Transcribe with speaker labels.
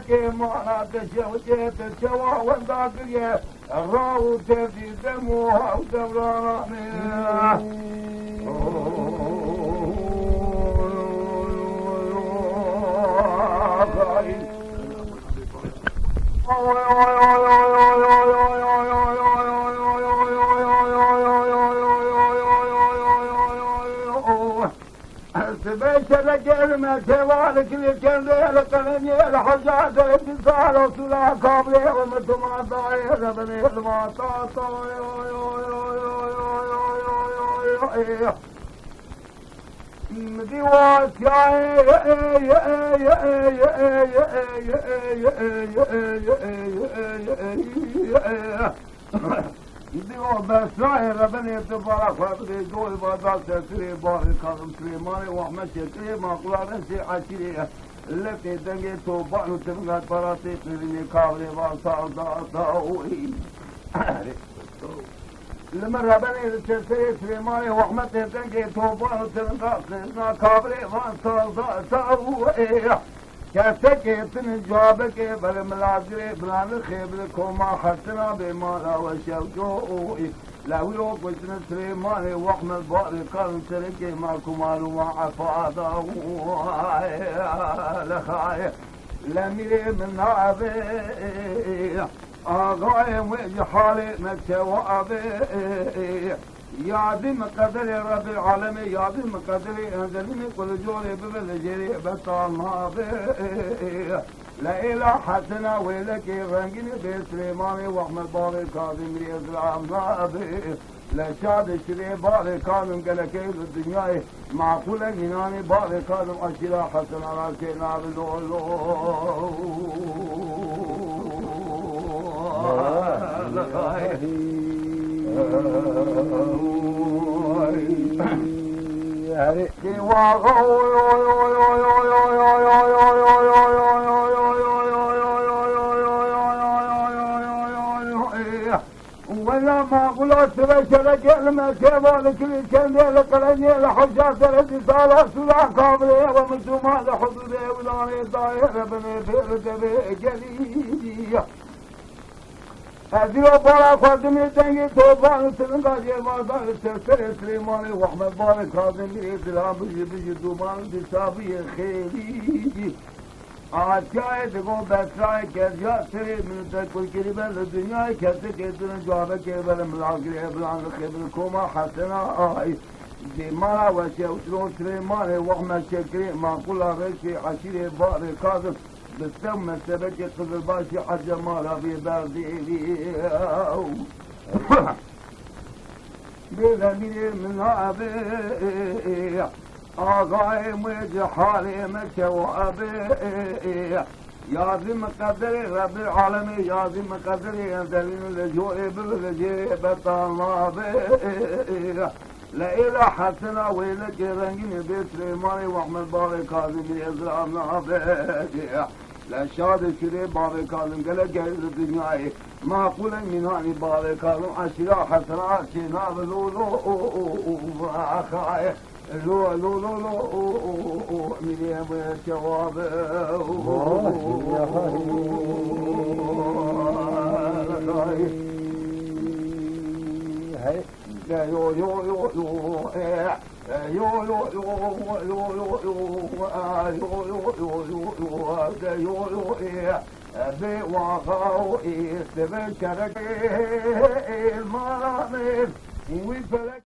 Speaker 1: که مانا تشوچه تشوا ونداکیه راو تفتی دمو هاو دورانه تبشر كلمة سوالك لكنديل قلني الحجاج الاتصال وصلا قابله ومتما ضاير بني المعطاطا مديوات دیو بسای ربنی تبارک خدای دول بازار سری باری کارم سلیمانی و احمد شکری مقولان سی عشیری لفتی دنگی تو بانو تبغات براتی قرینی کابلی واسا داوی لما ربني سری سلیمانی و احمد دنگی تو بانو تبغات کابلی واسا داوی كاتك جوابك بالملاجري بلان خيبل كوما حسنا بمالا وشوجوي لو يوقفنا سليماني واحمد باري كان شركي ماكو مالو مع عفاضه لخاي لميري من نابي اغاي وجه حالي مكوابي يا دي مقدر رب العالمين يا دي مقدر انزلني كل جوري ببلجري بطالنا لا إله حسنا ولك رنجني بسليماني واحمد باري كاظم الاسلام نابي لا شاد شري باري كاظم قالك الدنيا معقوله جناني باري كاظم اشرا حسنا راسنا بلولو ولا ما قلت بشر كلمة كذلك الكلمة لقلني الحجاج الاتصال سلا قابله ومسوما لحدوده ولاني داير بني فرد جليل هذه بارا خادمي تنجي توبان سلنقاجي مازال السلسل سليماني واحمد بارك خادمي اسلام بيجي دومان بسابي خيري آتشاي تقول بسراي كذا سري من تكل كريبا للدنيا كذا كذا جوابك بل ملاقي بلان خبر كوما حسنا آي دمارا وشوشلون سليماني واحمد شكري ما كل رشي عشيري بارك خادم بستم سبك قدر باشي حجة مالا في باردي بغني من هابي آغاي مجي حالي مشوابي يا ذي مقدري رب العالمين يا ذي مقدري انزلين اللجوء باللجي بطلابي لا إله حسنا ويلك رنجني بسليماني واحمد باري كاظم الاسلام نابي لا شاد شري باري كاظم قال جاي الدنيا معقولا من هاني باري كاظم اشرا حسنا شنا لولو اخاي لو لو لو لو من يوم الجواب هاي يو يو يو يو يو يو يو بوافاو استبشرك المرامل وفلك